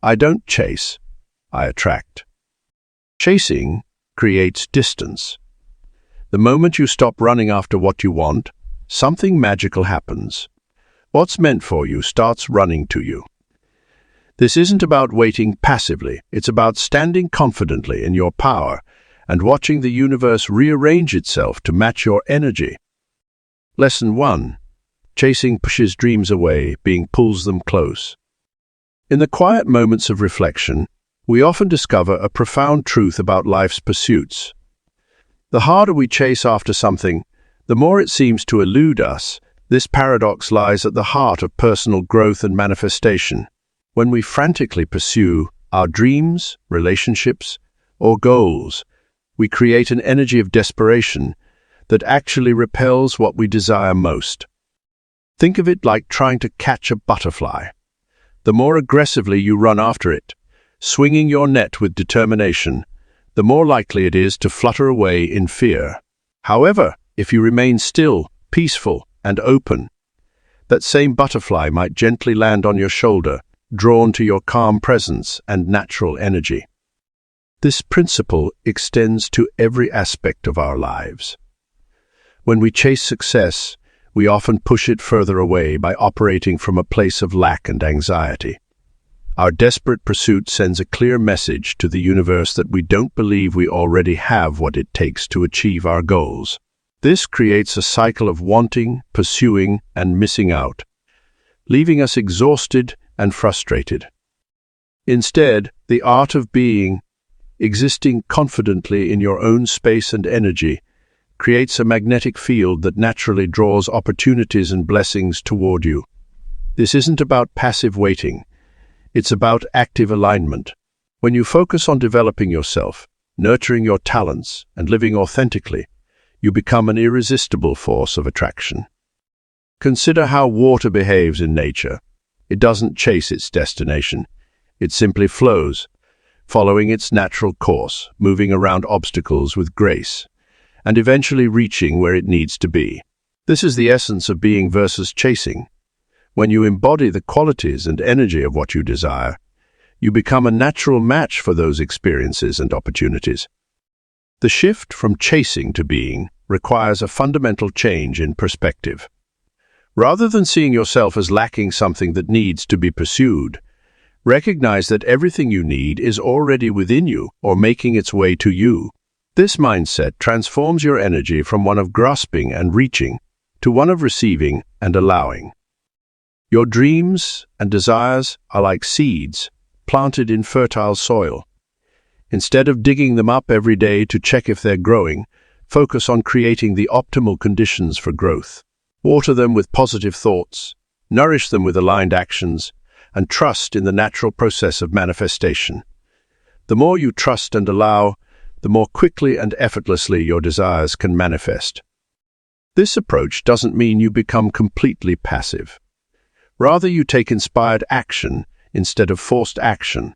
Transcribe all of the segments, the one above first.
I don't chase, I attract. Chasing creates distance. The moment you stop running after what you want, something magical happens. What's meant for you starts running to you. This isn't about waiting passively, it's about standing confidently in your power and watching the universe rearrange itself to match your energy. Lesson 1. Chasing pushes dreams away, being pulls them close. In the quiet moments of reflection, we often discover a profound truth about life's pursuits. The harder we chase after something, the more it seems to elude us. This paradox lies at the heart of personal growth and manifestation. When we frantically pursue our dreams, relationships, or goals, we create an energy of desperation that actually repels what we desire most. Think of it like trying to catch a butterfly. The more aggressively you run after it, swinging your net with determination, the more likely it is to flutter away in fear. However, if you remain still, peaceful, and open, that same butterfly might gently land on your shoulder, drawn to your calm presence and natural energy. This principle extends to every aspect of our lives. When we chase success, we often push it further away by operating from a place of lack and anxiety. Our desperate pursuit sends a clear message to the universe that we don't believe we already have what it takes to achieve our goals. This creates a cycle of wanting, pursuing, and missing out, leaving us exhausted and frustrated. Instead, the art of being, existing confidently in your own space and energy, creates a magnetic field that naturally draws opportunities and blessings toward you. This isn't about passive waiting. It's about active alignment. When you focus on developing yourself, nurturing your talents, and living authentically, you become an irresistible force of attraction. Consider how water behaves in nature. It doesn't chase its destination. It simply flows, following its natural course, moving around obstacles with grace, and eventually reaching where it needs to be. This is the essence of being versus chasing. When you embody the qualities and energy of what you desire, you become a natural match for those experiences and opportunities. The shift from chasing to being requires a fundamental change in perspective. Rather than seeing yourself as lacking something that needs to be pursued, recognize that everything you need is already within you or making its way to you. This mindset transforms your energy from one of grasping and reaching to one of receiving and allowing. Your dreams and desires are like seeds planted in fertile soil. Instead of digging them up every day to check if they're growing, focus on creating the optimal conditions for growth. Water them with positive thoughts, nourish them with aligned actions, and trust in the natural process of manifestation. The more you trust and allow, the more quickly and effortlessly your desires can manifest. This approach doesn't mean you become completely passive. Rather, you take inspired action instead of forced action.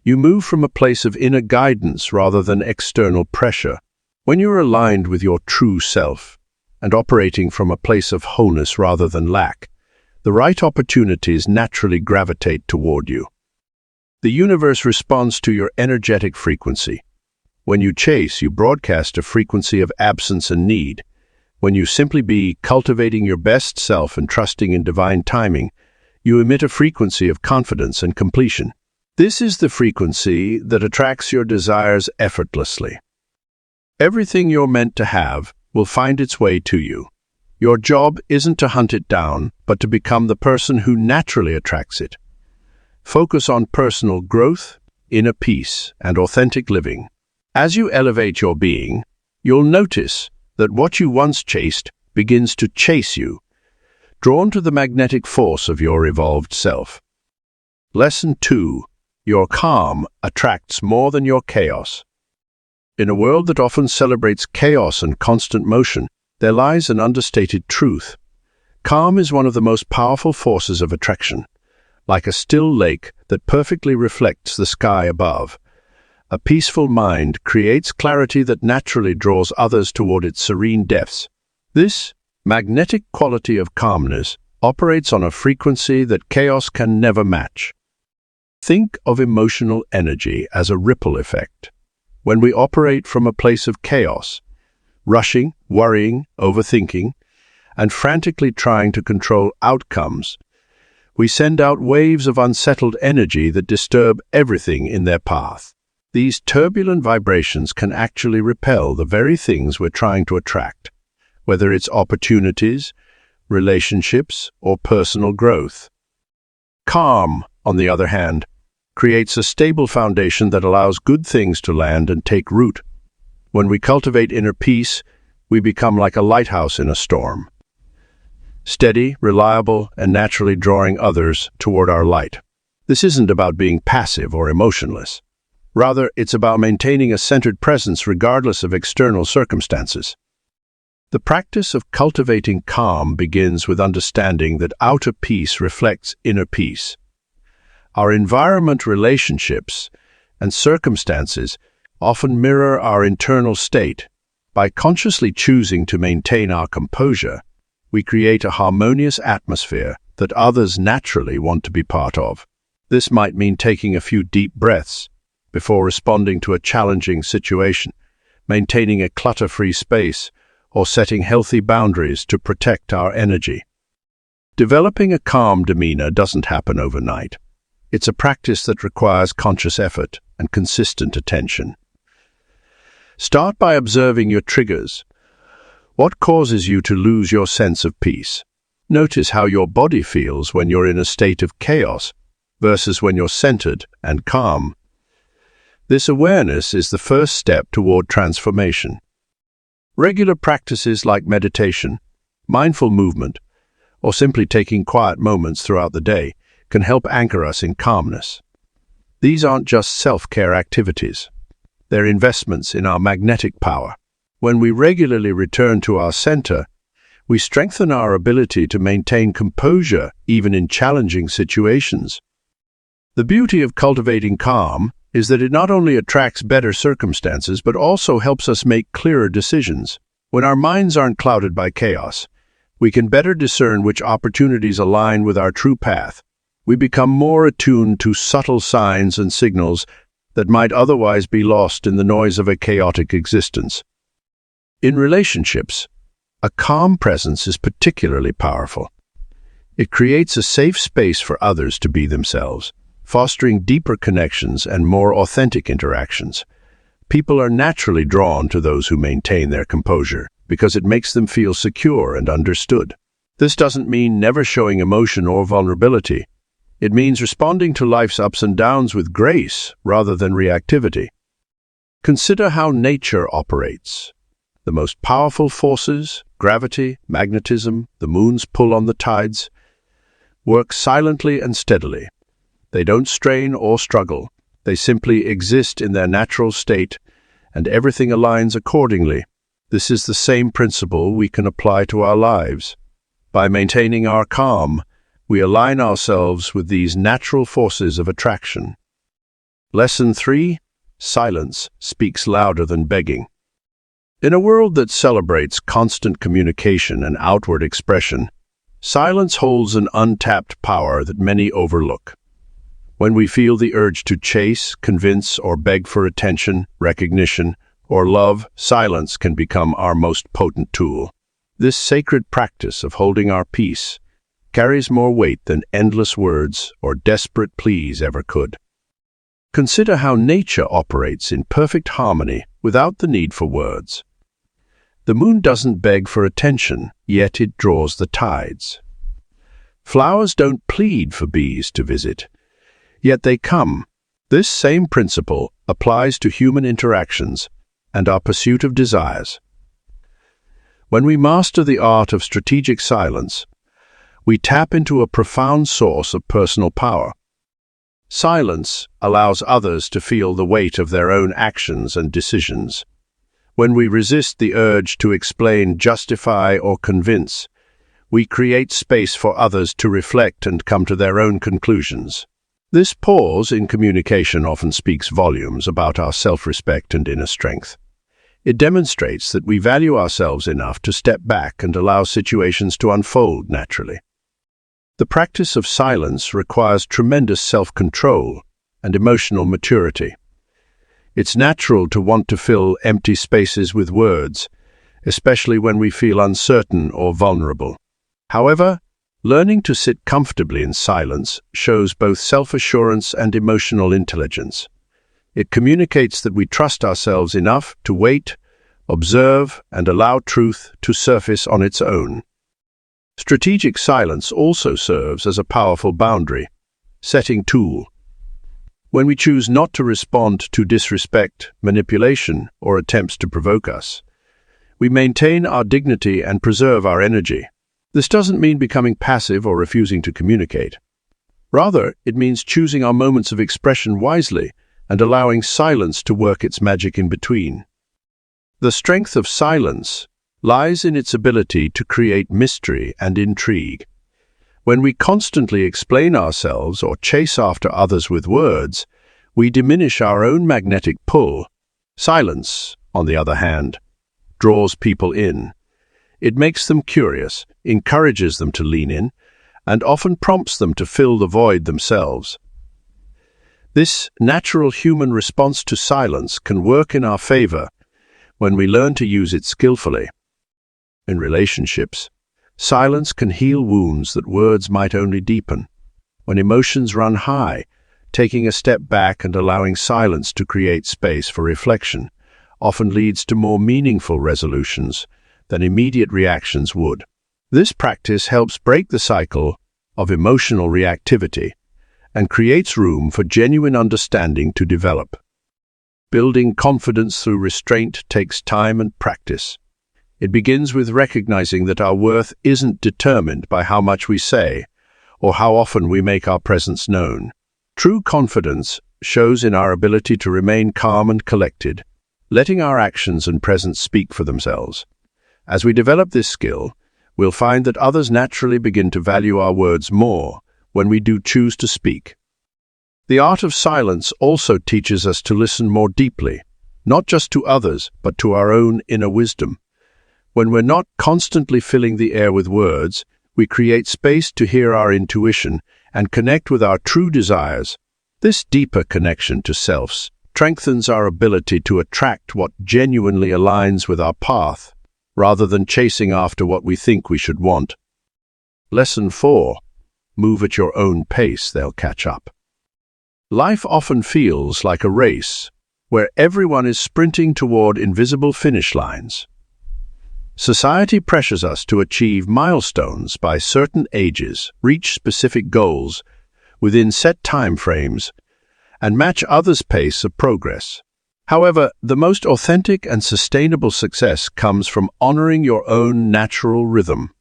You move from a place of inner guidance rather than external pressure. When you're aligned with your true self and operating from a place of wholeness rather than lack, the right opportunities naturally gravitate toward you. The universe responds to your energetic frequency. When you chase, you broadcast a frequency of absence and need. When you simply be cultivating your best self and trusting in divine timing, you emit a frequency of confidence and completion. This is the frequency that attracts your desires effortlessly. Everything you're meant to have will find its way to you. Your job isn't to hunt it down, but to become the person who naturally attracts it. Focus on personal growth, inner peace, and authentic living. As you elevate your being, you'll notice that what you once chased begins to chase you, drawn to the magnetic force of your evolved self. Lesson 2. Your calm attracts more than your chaos. In a world that often celebrates chaos and constant motion, there lies an understated truth. Calm is one of the most powerful forces of attraction. Like a still lake that perfectly reflects the sky above, a peaceful mind creates clarity that naturally draws others toward its serene depths. This magnetic quality of calmness operates on a frequency that chaos can never match. Think of emotional energy as a ripple effect. When we operate from a place of chaos, rushing, worrying, overthinking, and frantically trying to control outcomes, we send out waves of unsettled energy that disturb everything in their path. These turbulent vibrations can actually repel the very things we're trying to attract, whether it's opportunities, relationships, or personal growth. Calm, on the other hand, creates a stable foundation that allows good things to land and take root. When we cultivate inner peace, we become like a lighthouse in a storm, steady, reliable, and naturally drawing others toward our light. This isn't about being passive or emotionless. Rather, it's about maintaining a centered presence regardless of external circumstances. The practice of cultivating calm begins with understanding that outer peace reflects inner peace. Our environment, relationships, and circumstances often mirror our internal state. By consciously choosing to maintain our composure, we create a harmonious atmosphere that others naturally want to be part of. This might mean taking a few deep breaths before responding to a challenging situation, maintaining a clutter-free space, or setting healthy boundaries to protect our energy. Developing a calm demeanor doesn't happen overnight. It's a practice that requires conscious effort and consistent attention. Start by observing your triggers. What causes you to lose your sense of peace? Notice how your body feels when you're in a state of chaos versus when you're centered and calm. This awareness is the first step toward transformation. Regular practices like meditation, mindful movement, or simply taking quiet moments throughout the day can help anchor us in calmness. These aren't just self-care activities. They're investments in our magnetic power. When we regularly return to our center, we strengthen our ability to maintain composure even in challenging situations. The beauty of cultivating calm is that it not only attracts better circumstances but also helps us make clearer decisions. When our minds aren't clouded by chaos, we can better discern which opportunities align with our true path. We become more attuned to subtle signs and signals that might otherwise be lost in the noise of a chaotic existence. In relationships, a calm presence is particularly powerful. It creates a safe space for others to be themselves, fostering deeper connections and more authentic interactions. People are naturally drawn to those who maintain their composure because it makes them feel secure and understood. This doesn't mean never showing emotion or vulnerability. It means responding to life's ups and downs with grace rather than reactivity. Consider how nature operates. The most powerful forces, gravity, magnetism, the moon's pull on the tides, work silently and steadily. They don't strain or struggle. They simply exist in their natural state, and everything aligns accordingly. This is the same principle we can apply to our lives. By maintaining our calm, we align ourselves with these natural forces of attraction. Lesson 3. Silence speaks louder than begging. In a world that celebrates constant communication and outward expression, silence holds an untapped power that many overlook. When we feel the urge to chase, convince, or beg for attention, recognition, or love, silence can become our most potent tool. This sacred practice of holding our peace carries more weight than endless words or desperate pleas ever could. Consider how nature operates in perfect harmony without the need for words. The moon doesn't beg for attention, yet it draws the tides. Flowers don't plead for bees to visit, yet they come. This same principle applies to human interactions and our pursuit of desires. When we master the art of strategic silence, we tap into a profound source of personal power. Silence allows others to feel the weight of their own actions and decisions. When we resist the urge to explain, justify, or convince, we create space for others to reflect and come to their own conclusions. This pause in communication often speaks volumes about our self-respect and inner strength. It demonstrates that we value ourselves enough to step back and allow situations to unfold naturally. The practice of silence requires tremendous self-control and emotional maturity. It's natural to want to fill empty spaces with words, especially when we feel uncertain or vulnerable. However, learning to sit comfortably in silence shows both self-assurance and emotional intelligence. It communicates that we trust ourselves enough to wait, observe, and allow truth to surface on its own. Strategic silence also serves as a powerful boundary-setting tool. When we choose not to respond to disrespect, manipulation, or attempts to provoke us, we maintain our dignity and preserve our energy. This doesn't mean becoming passive or refusing to communicate. Rather, it means choosing our moments of expression wisely and allowing silence to work its magic in between. The strength of silence lies in its ability to create mystery and intrigue. When we constantly explain ourselves or chase after others with words, we diminish our own magnetic pull. Silence, on the other hand, draws people in. It makes them curious, encourages them to lean in, and often prompts them to fill the void themselves. This natural human response to silence can work in our favor when we learn to use it skillfully. In relationships, silence can heal wounds that words might only deepen. When emotions run high, taking a step back and allowing silence to create space for reflection often leads to more meaningful resolutions than immediate reactions would. This practice helps break the cycle of emotional reactivity and creates room for genuine understanding to develop. Building confidence through restraint takes time and practice. It begins with recognizing that our worth isn't determined by how much we say or how often we make our presence known. True confidence shows in our ability to remain calm and collected, letting our actions and presence speak for themselves. As we develop this skill, we'll find that others naturally begin to value our words more when we do choose to speak. The art of silence also teaches us to listen more deeply, not just to others, but to our own inner wisdom. When we're not constantly filling the air with words, we create space to hear our intuition and connect with our true desires. This deeper connection to self strengthens our ability to attract what genuinely aligns with our path, rather than chasing after what we think we should want. Lesson 4. Move at your own pace, they'll catch up. Life often feels like a race, where everyone is sprinting toward invisible finish lines. Society pressures us to achieve milestones by certain ages, reach specific goals within set time frames, and match others' pace of progress. However, the most authentic and sustainable success comes from honoring your own natural rhythm.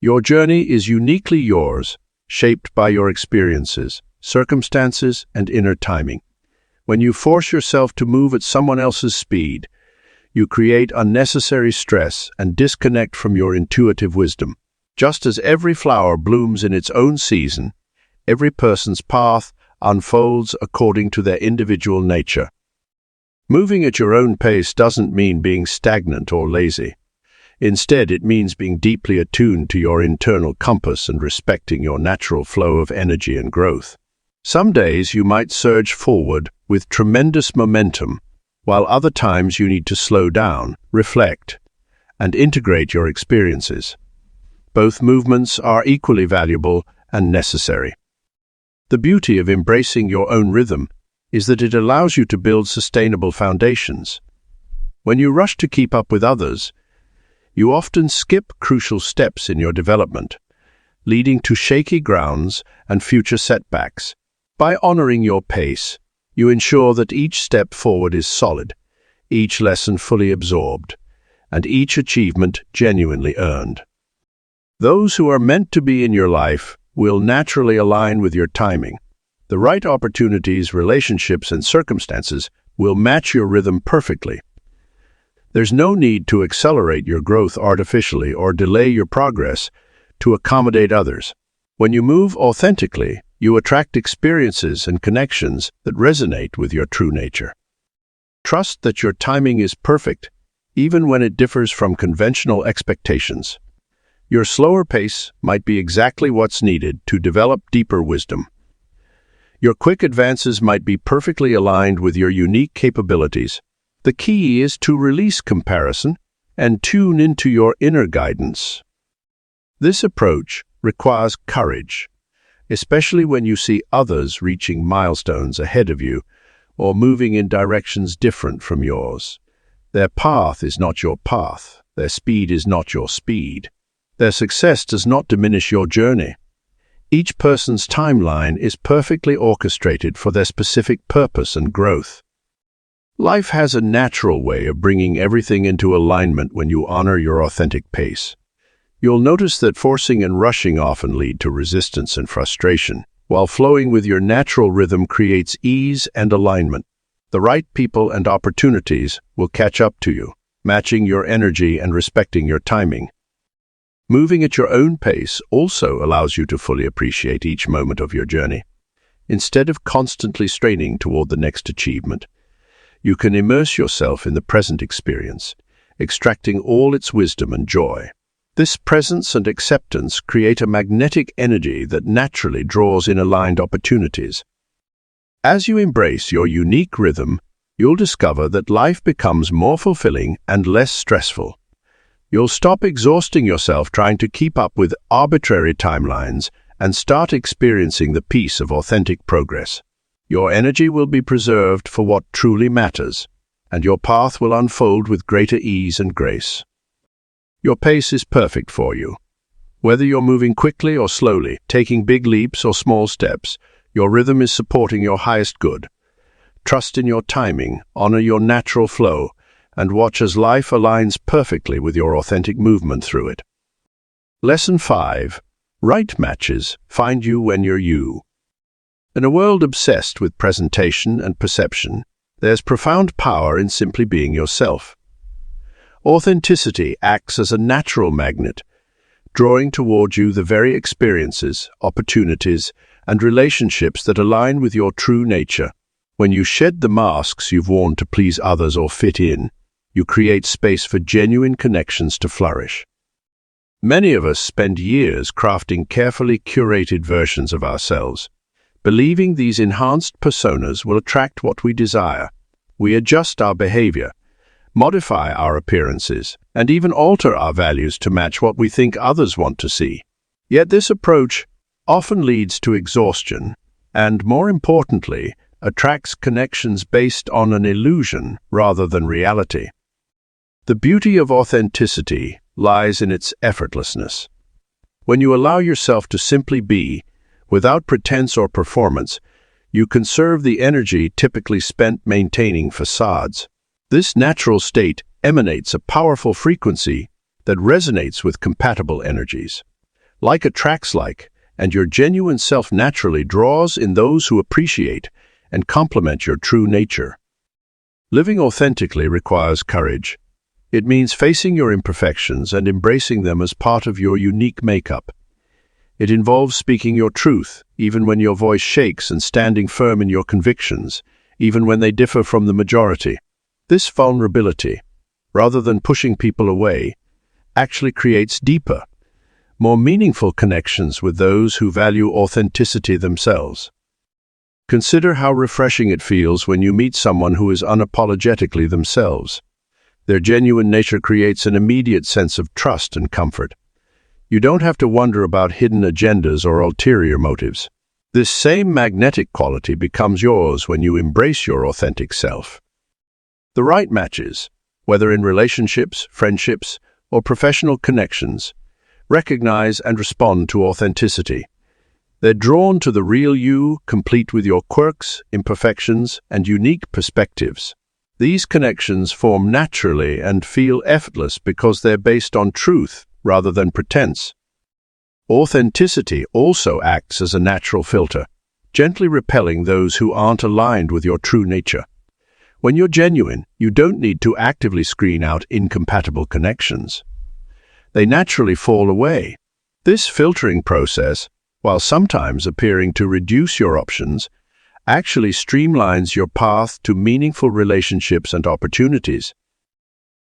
Your journey is uniquely yours, shaped by your experiences, circumstances, and inner timing. When you force yourself to move at someone else's speed, you create unnecessary stress and disconnect from your intuitive wisdom. Just as every flower blooms in its own season, every person's path unfolds according to their individual nature. Moving at your own pace doesn't mean being stagnant or lazy. Instead, it means being deeply attuned to your internal compass and respecting your natural flow of energy and growth. Some days you might surge forward with tremendous momentum, while other times you need to slow down, reflect, and integrate your experiences. Both movements are equally valuable and necessary. The beauty of embracing your own rhythm is that it allows you to build sustainable foundations. When you rush to keep up with others, you often skip crucial steps in your development, leading to shaky grounds and future setbacks. By honoring your pace, you ensure that each step forward is solid, each lesson fully absorbed, and each achievement genuinely earned. Those who are meant to be in your life will naturally align with your timing. The right opportunities, relationships, and circumstances will match your rhythm perfectly. There's no need to accelerate your growth artificially or delay your progress to accommodate others. When you move authentically, you attract experiences and connections that resonate with your true nature. Trust that your timing is perfect, even when it differs from conventional expectations. Your slower pace might be exactly what's needed to develop deeper wisdom. Your quick advances might be perfectly aligned with your unique capabilities. The key is to release comparison and tune into your inner guidance. This approach requires courage, especially when you see others reaching milestones ahead of you or moving in directions different from yours. Their path is not your path. Their speed is not your speed. Their success does not diminish your journey. Each person's timeline is perfectly orchestrated for their specific purpose and growth. Life has a natural way of bringing everything into alignment when you honor your authentic pace. You'll notice that forcing and rushing often lead to resistance and frustration, while flowing with your natural rhythm creates ease and alignment. The right people and opportunities will catch up to you, matching your energy and respecting your timing. Moving at your own pace also allows you to fully appreciate each moment of your journey. Instead of constantly straining toward the next achievement, you can immerse yourself in the present experience, extracting all its wisdom and joy. This presence and acceptance create a magnetic energy that naturally draws in aligned opportunities. As you embrace your unique rhythm, you'll discover that life becomes more fulfilling and less stressful. You'll stop exhausting yourself trying to keep up with arbitrary timelines and start experiencing the peace of authentic progress. Your energy will be preserved for what truly matters, and your path will unfold with greater ease and grace. Your pace is perfect for you. Whether you're moving quickly or slowly, taking big leaps or small steps, your rhythm is supporting your highest good. Trust in your timing, honor your natural flow, and watch as life aligns perfectly with your authentic movement through it. Lesson 5. Right matches find you when you're you. In a world obsessed with presentation and perception, there's profound power in simply being yourself. Authenticity acts as a natural magnet, drawing toward you the very experiences, opportunities, and relationships that align with your true nature. When you shed the masks you've worn to please others or fit in, you create space for genuine connections to flourish. Many of us spend years crafting carefully curated versions of ourselves, believing these enhanced personas will attract what we desire. We adjust our behavior, modify our appearances, and even alter our values to match what we think others want to see. Yet this approach often leads to exhaustion and, more importantly, attracts connections based on an illusion rather than reality. The beauty of authenticity lies in its effortlessness. When you allow yourself to simply be, without pretense or performance, you conserve the energy typically spent maintaining facades. This natural state emanates a powerful frequency that resonates with compatible energies. Like attracts like, and your genuine self naturally draws in those who appreciate and complement your true nature. Living authentically requires courage. It means facing your imperfections and embracing them as part of your unique makeup. It involves speaking your truth, even when your voice shakes, and standing firm in your convictions, even when they differ from the majority. This vulnerability, rather than pushing people away, actually creates deeper, more meaningful connections with those who value authenticity themselves. Consider how refreshing it feels when you meet someone who is unapologetically themselves. Their genuine nature creates an immediate sense of trust and comfort. You don't have to wonder about hidden agendas or ulterior motives. This same magnetic quality becomes yours when you embrace your authentic self. The right matches, whether in relationships, friendships, or professional connections, recognize and respond to authenticity. They're drawn to the real you, complete with your quirks, imperfections, and unique perspectives. These connections form naturally and feel effortless because they're based on truth rather than pretense. Authenticity also acts as a natural filter, gently repelling those who aren't aligned with your true nature. When you're genuine, you don't need to actively screen out incompatible connections. They naturally fall away. This filtering process, while sometimes appearing to reduce your options, actually streamlines your path to meaningful relationships and opportunities.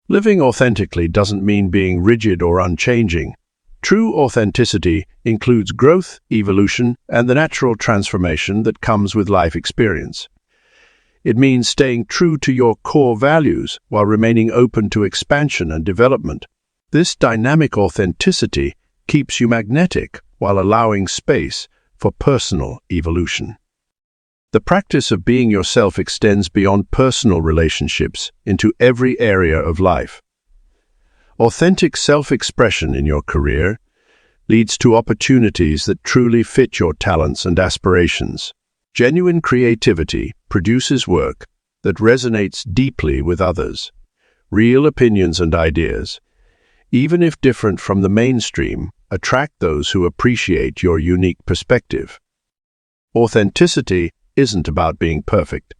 Living authentically doesn't mean being rigid or unchanging. True authenticity includes growth, evolution, and the natural transformation that comes with life experience. It means staying true to your core values while remaining open to expansion and development. This dynamic authenticity keeps you magnetic while allowing space for personal evolution. The practice of being yourself extends beyond personal relationships into every area of life. Authentic self-expression in your career leads to opportunities that truly fit your talents and aspirations. Genuine creativity produces work that resonates deeply with others. Real opinions and ideas, even if different from the mainstream, attract those who appreciate your unique perspective. Authenticity isn't about being perfect.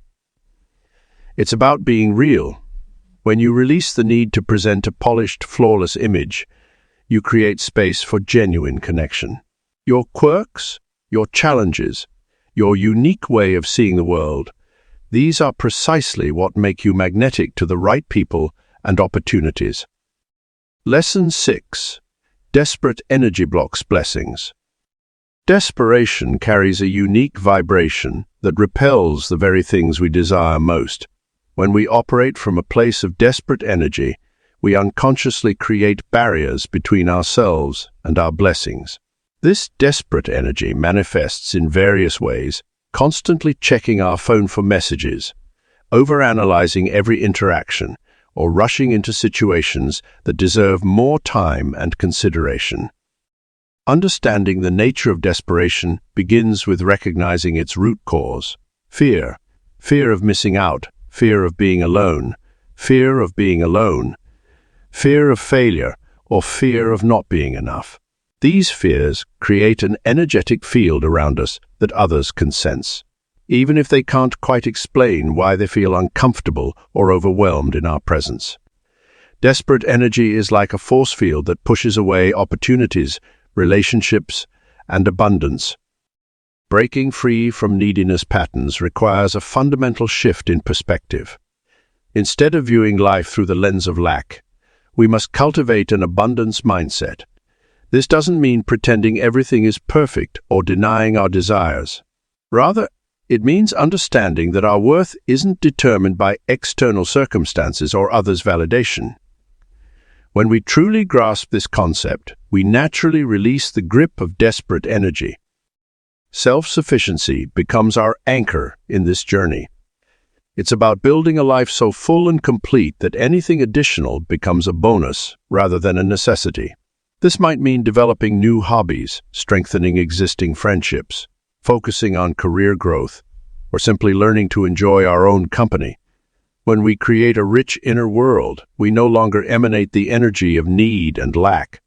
It's about being real. When you release the need to present a polished, flawless image, you create space for genuine connection. Your quirks, your challenges, your unique way of seeing the world, these are precisely what make you magnetic to the right people and opportunities. Lesson 6. Desperate energy blocks blessings. Desperation carries a unique vibration that repels the very things we desire most. When we operate from a place of desperate energy, we unconsciously create barriers between ourselves and our blessings. This desperate energy manifests in various ways, constantly checking our phone for messages, overanalyzing every interaction, or rushing into situations that deserve more time and consideration. Understanding the nature of desperation begins with recognizing its root cause: fear. Fear of missing out, fear of being alone, fear of being alone, fear of failure, or fear of not being enough. These fears create an energetic field around us that others can sense, even if they can't quite explain why they feel uncomfortable or overwhelmed in our presence. Desperate energy is like a force field that pushes away opportunities, relationships, and abundance. Breaking free from neediness patterns requires a fundamental shift in perspective. Instead of viewing life through the lens of lack, we must cultivate an abundance mindset. This doesn't mean pretending everything is perfect or denying our desires. Rather, it means understanding that our worth isn't determined by external circumstances or others' validation. When we truly grasp this concept, we naturally release the grip of desperate energy. Self-sufficiency becomes our anchor in this journey. It's about building a life so full and complete that anything additional becomes a bonus rather than a necessity. This might mean developing new hobbies, strengthening existing friendships, focusing on career growth, or simply learning to enjoy our own company. When we create a rich inner world, we no longer emanate the energy of need and lack.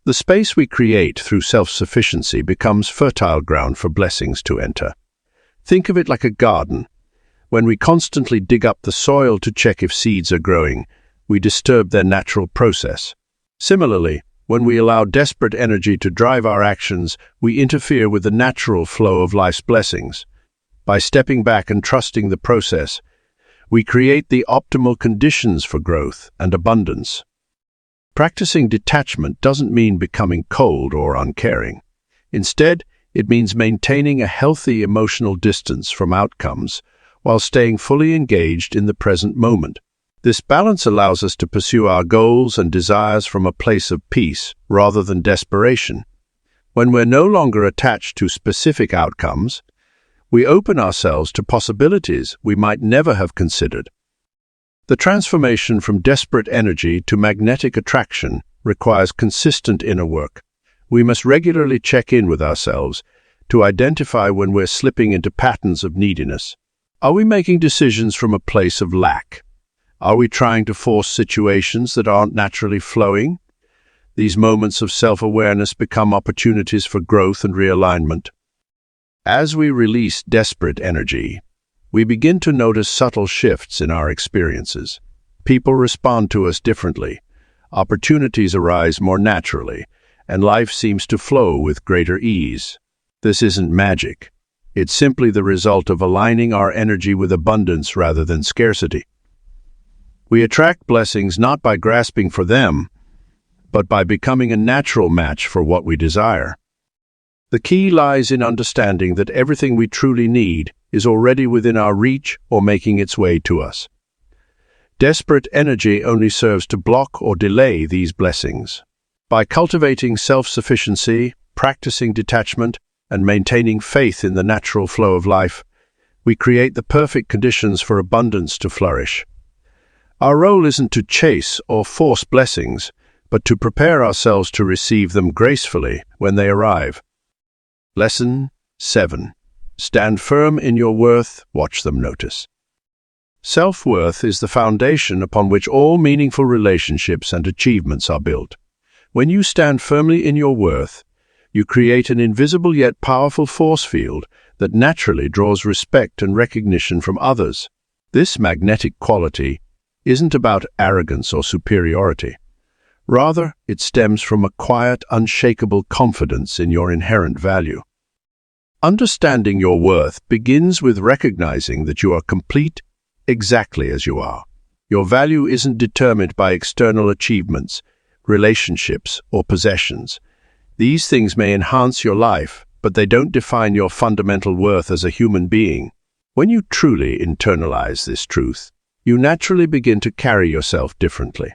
The space we create through self-sufficiency becomes fertile ground for blessings to enter. Think of it like a garden. When we constantly dig up the soil to check if seeds are growing, we disturb their natural process. Similarly, when we allow desperate energy to drive our actions, we interfere with the natural flow of life's blessings. By stepping back and trusting the process, we create the optimal conditions for growth and abundance. Practicing detachment doesn't mean becoming cold or uncaring. Instead, it means maintaining a healthy emotional distance from outcomes while staying fully engaged in the present moment. This balance allows us to pursue our goals and desires from a place of peace rather than desperation. When we're no longer attached to specific outcomes, we open ourselves to possibilities we might never have considered. The transformation from desperate energy to magnetic attraction requires consistent inner work. We must regularly check in with ourselves to identify when we're slipping into patterns of neediness. Are we making decisions from a place of lack? Are we trying to force situations that aren't naturally flowing? These moments of self-awareness become opportunities for growth and realignment. As we release desperate energy, we begin to notice subtle shifts in our experiences. People respond to us differently, opportunities arise more naturally, and life seems to flow with greater ease. This isn't magic. It's simply the result of aligning our energy with abundance rather than scarcity. We attract blessings not by grasping for them, but by becoming a natural match for what we desire. The key lies in understanding that everything we truly need is already within our reach or making its way to us. Desperate energy only serves to block or delay these blessings. By cultivating self-sufficiency, practicing detachment, and maintaining faith in the natural flow of life, we create the perfect conditions for abundance to flourish. Our role isn't to chase or force blessings, but to prepare ourselves to receive them gracefully when they arrive. Lesson 7. Stand firm in your worth, watch them notice. Self-worth is the foundation upon which all meaningful relationships and achievements are built. When you stand firmly in your worth, you create an invisible yet powerful force field that naturally draws respect and recognition from others. This magnetic quality isn't about arrogance or superiority. Rather, it stems from a quiet, unshakable confidence in your inherent value. Understanding your worth begins with recognizing that you are complete exactly as you are. Your value isn't determined by external achievements, relationships, or possessions. These things may enhance your life, but they don't define your fundamental worth as a human being. When you truly internalize this truth, you naturally begin to carry yourself differently.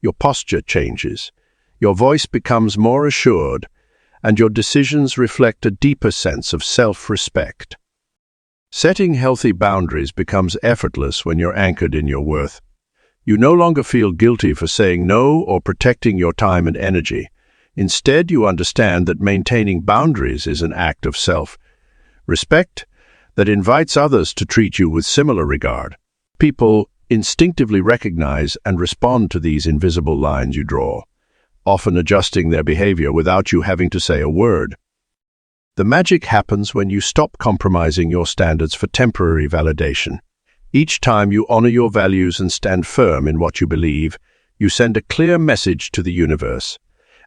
Your posture changes, your voice becomes more assured, and your decisions reflect a deeper sense of self-respect. Setting healthy boundaries becomes effortless when you're anchored in your worth. You no longer feel guilty for saying no or protecting your time and energy. Instead, you understand that maintaining boundaries is an act of self-respect that invites others to treat you with similar regard. People instinctively recognize and respond to these invisible lines you draw, often adjusting their behavior without you having to say a word. The magic happens when you stop compromising your standards for temporary validation. Each time you honor your values and stand firm in what you believe, you send a clear message to the universe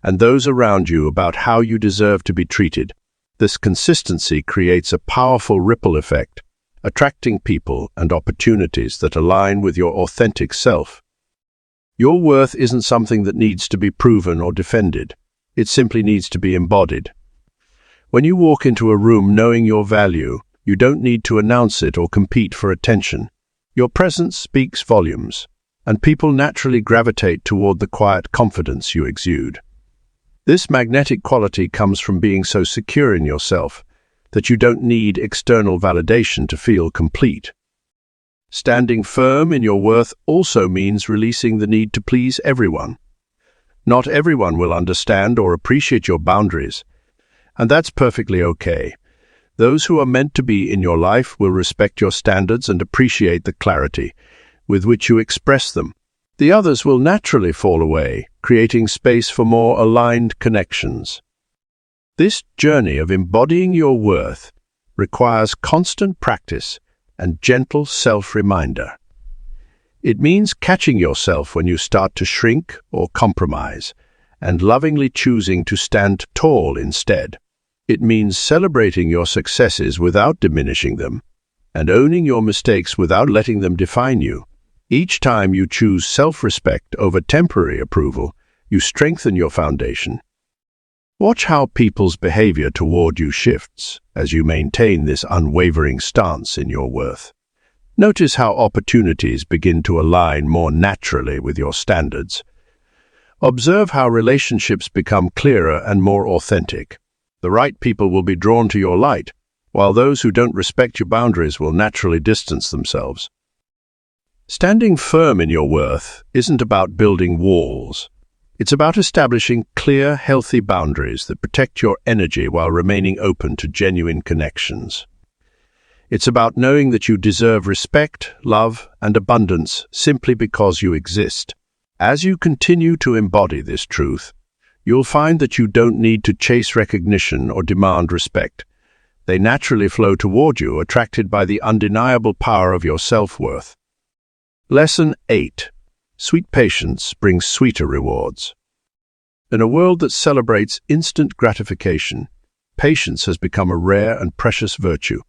and those around you about how you deserve to be treated. This consistency creates a powerful ripple effect, attracting people and opportunities that align with your authentic self. Your worth isn't something that needs to be proven or defended. It simply needs to be embodied. When you walk into a room knowing your value, you don't need to announce it or compete for attention. Your presence speaks volumes, and people naturally gravitate toward the quiet confidence you exude. This magnetic quality comes from being so secure in yourself that you don't need external validation to feel complete. Standing firm in your worth also means releasing the need to please everyone. Not everyone will understand or appreciate your boundaries, and that's perfectly okay. Those who are meant to be in your life will respect your standards and appreciate the clarity with which you express them. The others will naturally fall away, creating space for more aligned connections. This journey of embodying your worth requires constant practice and gentle self-reminder. It means catching yourself when you start to shrink or compromise, and lovingly choosing to stand tall instead. It means celebrating your successes without diminishing them, and owning your mistakes without letting them define you. Each time you choose self-respect over temporary approval, you strengthen your foundation. Watch how people's behavior toward you shifts as you maintain this unwavering stance in your worth. Notice how opportunities begin to align more naturally with your standards. Observe how relationships become clearer and more authentic. The right people will be drawn to your light, while those who don't respect your boundaries will naturally distance themselves. Standing firm in your worth isn't about building walls. It's about establishing clear, healthy boundaries that protect your energy while remaining open to genuine connections. It's about knowing that you deserve respect, love, and abundance simply because you exist. As you continue to embody this truth, you'll find that you don't need to chase recognition or demand respect. They naturally flow toward you, attracted by the undeniable power of your self-worth. Lesson 8. Sweet patience brings sweeter rewards. In a world that celebrates instant gratification, patience has become a rare and precious virtue.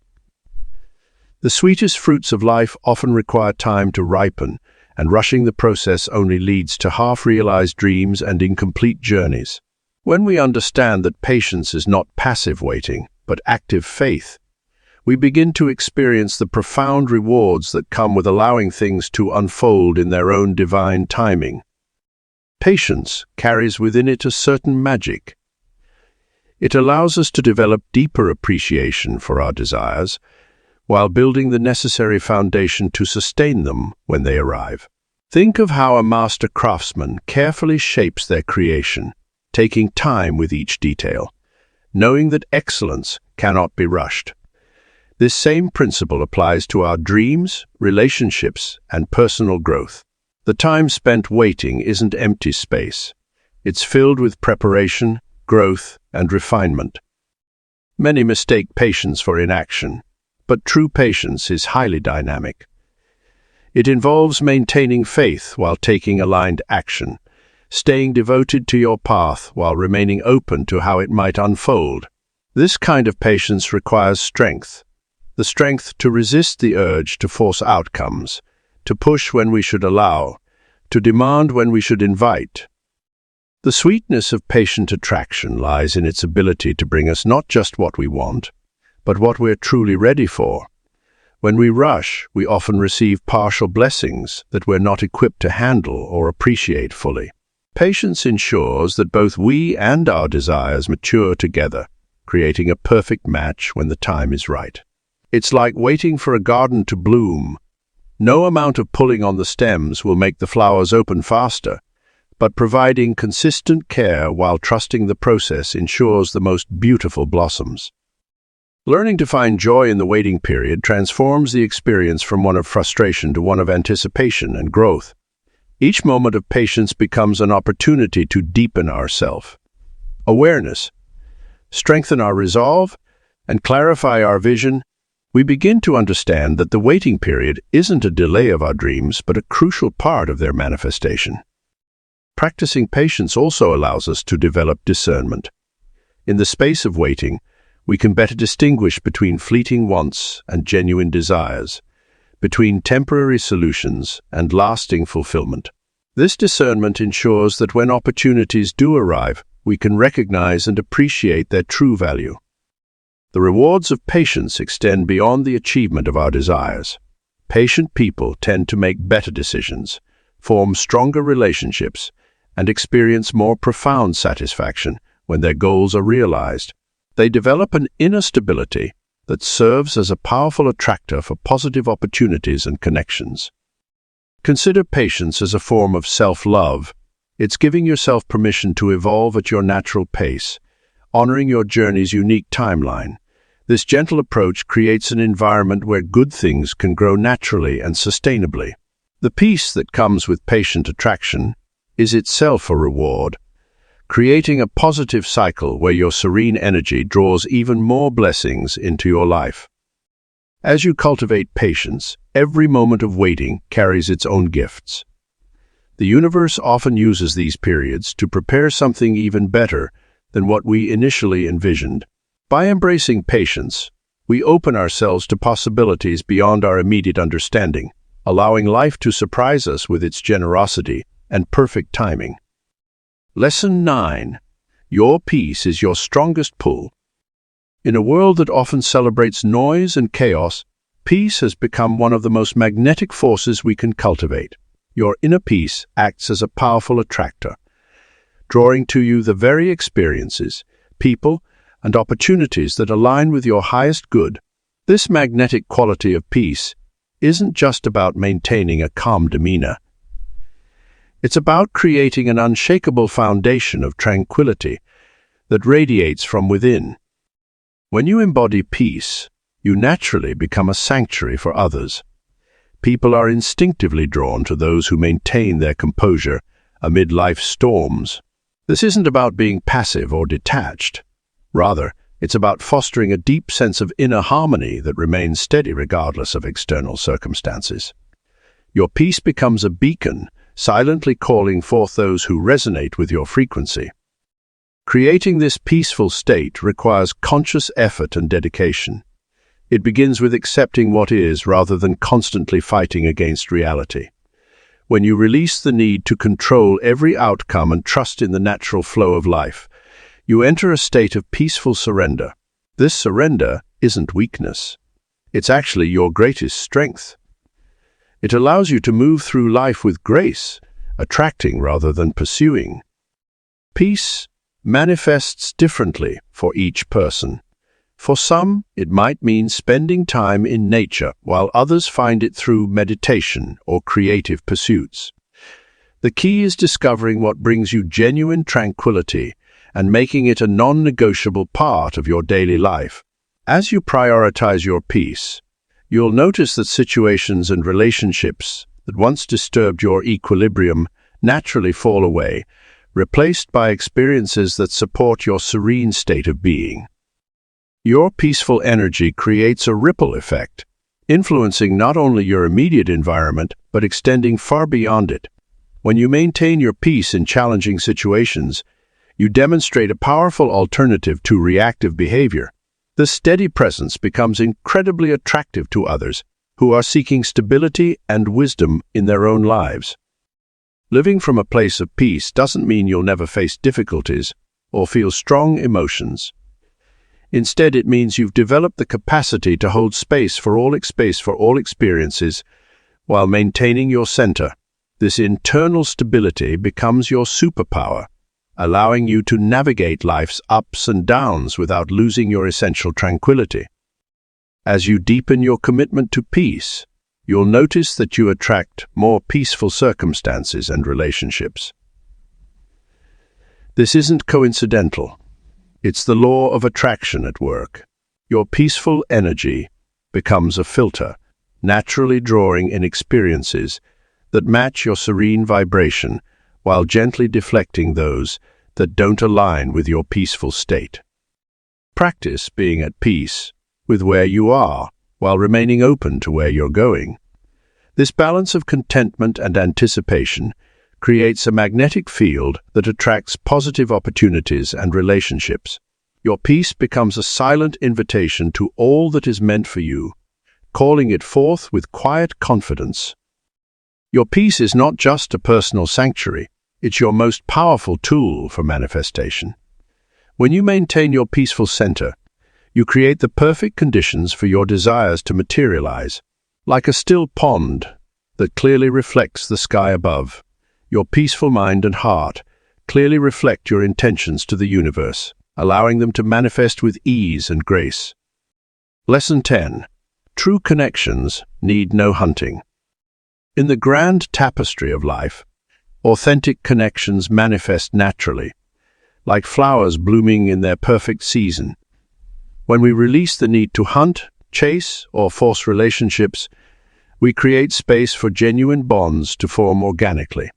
The sweetest fruits of life often require time to ripen and rushing the process only leads to half-realized dreams and incomplete journeys. When we understand that patience is not passive waiting, but active faith, we begin to experience the profound rewards that come with allowing things to unfold in their own divine timing. Patience carries within it a certain magic. It allows us to develop deeper appreciation for our desires, while building the necessary foundation to sustain them when they arrive. Think of how a master craftsman carefully shapes their creation, taking time with each detail, knowing that excellence cannot be rushed. This same principle applies to our dreams, relationships, and personal growth. The time spent waiting isn't empty space. It's filled with preparation, growth, and refinement. Many mistake patience for inaction, but true patience is highly dynamic. It involves maintaining faith while taking aligned action, staying devoted to your path while remaining open to how it might unfold. This kind of patience requires strength. The strength to resist the urge to force outcomes, to push when we should allow, to demand when we should invite. The sweetness of patient attraction lies in its ability to bring us not just what we want, but what we're truly ready for. When we rush, we often receive partial blessings that we're not equipped to handle or appreciate fully. Patience ensures that both we and our desires mature together, creating a perfect match when the time is right. It's like waiting for a garden to bloom. No amount of pulling on the stems will make the flowers open faster, but providing consistent care while trusting the process ensures the most beautiful blossoms. Learning to find joy in the waiting period transforms the experience from one of frustration to one of anticipation and growth. Each moment of patience becomes an opportunity to deepen our self-awareness, strengthen our resolve, and clarify our vision. We begin to understand that the waiting period isn't a delay of our dreams, but a crucial part of their manifestation. Practicing patience also allows us to develop discernment. In the space of waiting, we can better distinguish between fleeting wants and genuine desires, between temporary solutions and lasting fulfillment. This discernment ensures that when opportunities do arrive, we can recognize and appreciate their true value. The rewards of patience extend beyond the achievement of our desires. Patient people tend to make better decisions, form stronger relationships, and experience more profound satisfaction when their goals are realized. They develop an inner stability that serves as a powerful attractor for positive opportunities and connections. Consider patience as a form of self-love. It's giving yourself permission to evolve at your natural pace, honoring your journey's unique timeline. This gentle approach creates an environment where good things can grow naturally and sustainably. The peace that comes with patient attraction is itself a reward, creating a positive cycle where your serene energy draws even more blessings into your life. As you cultivate patience, every moment of waiting carries its own gifts. The universe often uses these periods to prepare something even better than what we initially envisioned. By embracing patience, we open ourselves to possibilities beyond our immediate understanding, allowing life to surprise us with its generosity and perfect timing. Lesson 9. Your peace is your strongest pull. In a world that often celebrates noise and chaos, peace has become one of the most magnetic forces we can cultivate. Your inner peace acts as a powerful attractor, drawing to you the very experiences, people, and opportunities that align with your highest good. This magnetic quality of peace isn't just about maintaining a calm demeanor. It's about creating an unshakable foundation of tranquility that radiates from within. When you embody peace, you naturally become a sanctuary for others. People are instinctively drawn to those who maintain their composure amid life's storms. This isn't about being passive or detached. Rather, it's about fostering a deep sense of inner harmony that remains steady regardless of external circumstances. Your peace becomes a beacon, silently calling forth those who resonate with your frequency. Creating this peaceful state requires conscious effort and dedication. It begins with accepting what is rather than constantly fighting against reality. When you release the need to control every outcome and trust in the natural flow of life, you enter a state of peaceful surrender. This surrender isn't weakness. It's actually your greatest strength. It allows you to move through life with grace, attracting rather than pursuing. Peace manifests differently for each person. For some, it might mean spending time in nature, while others find it through meditation or creative pursuits. The key is discovering what brings you genuine tranquility and making it a non-negotiable part of your daily life. As you prioritize your peace, you'll notice that situations and relationships that once disturbed your equilibrium naturally fall away, replaced by experiences that support your serene state of being. Your peaceful energy creates a ripple effect, influencing not only your immediate environment, but extending far beyond it. When you maintain your peace in challenging situations, you demonstrate a powerful alternative to reactive behavior. This steady presence becomes incredibly attractive to others who are seeking stability and wisdom in their own lives. Living from a place of peace doesn't mean you'll never face difficulties or feel strong emotions. Instead, it means you've developed the capacity to hold space for all experiences while maintaining your center. This internal stability becomes your superpower, allowing you to navigate life's ups and downs without losing your essential tranquility. As you deepen your commitment to peace, you'll notice that you attract more peaceful circumstances and relationships. This isn't coincidental. It's the law of attraction at work. Your peaceful energy becomes a filter, naturally drawing in experiences that match your serene vibration while gently deflecting those that don't align with your peaceful state. Practice being at peace with where you are while remaining open to where you're going. This balance of contentment and anticipation creates a magnetic field that attracts positive opportunities and relationships. Your peace becomes a silent invitation to all that is meant for you, calling it forth with quiet confidence. Your peace is not just a personal sanctuary, it's your most powerful tool for manifestation. When you maintain your peaceful center, you create the perfect conditions for your desires to materialize. Like a still pond that clearly reflects the sky above, your peaceful mind and heart clearly reflect your intentions to the universe, allowing them to manifest with ease and grace. Lesson 10. True connections need no hunting. In the grand tapestry of life, authentic connections manifest naturally, like flowers blooming in their perfect season. When we release the need to hunt, chase, or force relationships, we create space for genuine bonds to form organically.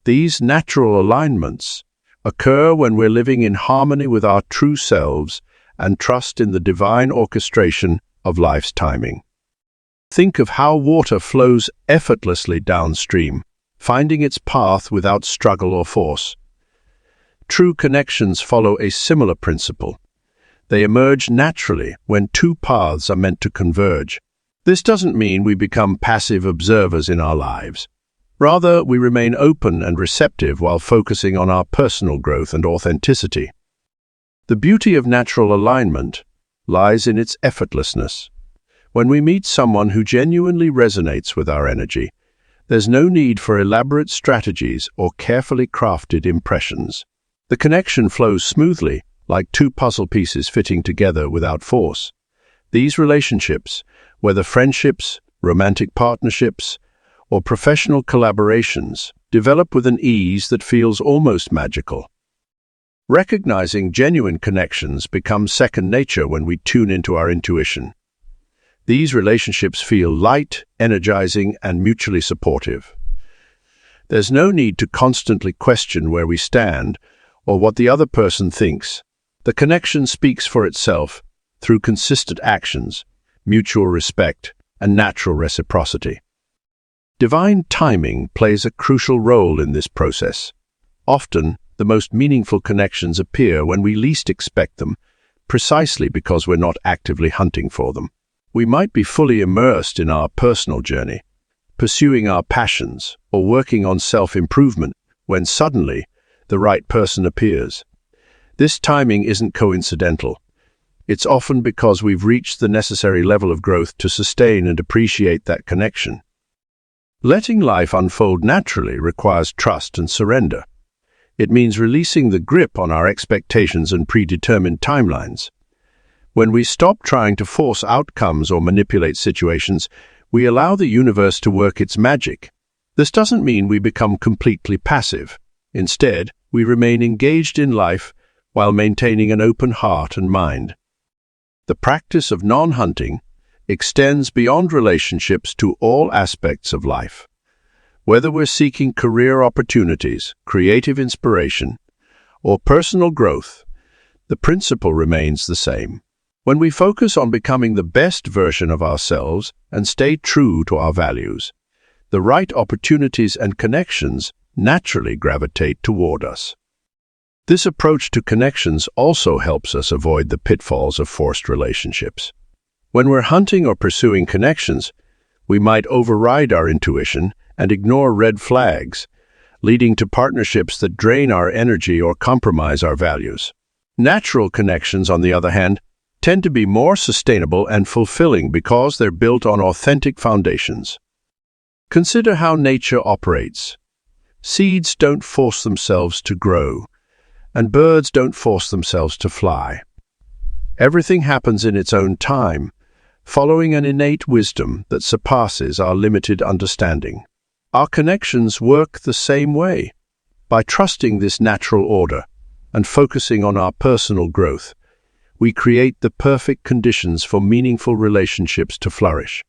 These natural alignments occur when we're living in harmony with our true selves and trust in the divine orchestration of life's timing. Think of how water flows effortlessly downstream, finding its path without struggle or force. True connections follow a similar principle. They emerge naturally when two paths are meant to converge. This doesn't mean we become passive observers in our lives. Rather, we remain open and receptive while focusing on our personal growth and authenticity. The beauty of natural alignment lies in its effortlessness. When we meet someone who genuinely resonates with our energy, there's no need for elaborate strategies or carefully crafted impressions. The connection flows smoothly, like two puzzle pieces fitting together without force. These relationships, whether friendships, romantic partnerships, or professional collaborations, develop with an ease that feels almost magical. Recognizing genuine connections becomes second nature when we tune into our intuition. These relationships feel light, energizing, and mutually supportive. There's no need to constantly question where we stand or what the other person thinks. The connection speaks for itself through consistent actions, mutual respect, and natural reciprocity. Divine timing plays a crucial role in this process. Often, the most meaningful connections appear when we least expect them, precisely because we're not actively hunting for them. We might be fully immersed in our personal journey, pursuing our passions, or working on self-improvement when suddenly the right person appears. This timing isn't coincidental. It's often because we've reached the necessary level of growth to sustain and appreciate that connection. Letting life unfold naturally requires trust and surrender. It means releasing the grip on our expectations and predetermined timelines. When we stop trying to force outcomes or manipulate situations, we allow the universe to work its magic. This doesn't mean we become completely passive. Instead, we remain engaged in life while maintaining an open heart and mind. The practice of non-hunting extends beyond relationships to all aspects of life. Whether we're seeking career opportunities, creative inspiration, or personal growth, the principle remains the same. When we focus on becoming the best version of ourselves and stay true to our values, the right opportunities and connections naturally gravitate toward us. This approach to connections also helps us avoid the pitfalls of forced relationships. When we're hunting or pursuing connections, we might override our intuition and ignore red flags, leading to partnerships that drain our energy or compromise our values. Natural connections, on the other hand, tend to be more sustainable and fulfilling because they're built on authentic foundations. Consider how nature operates. Seeds don't force themselves to grow, and birds don't force themselves to fly. Everything happens in its own time, following an innate wisdom that surpasses our limited understanding. Our connections work the same way. By trusting this natural order and focusing on our personal growth, we create the perfect conditions for meaningful relationships to flourish.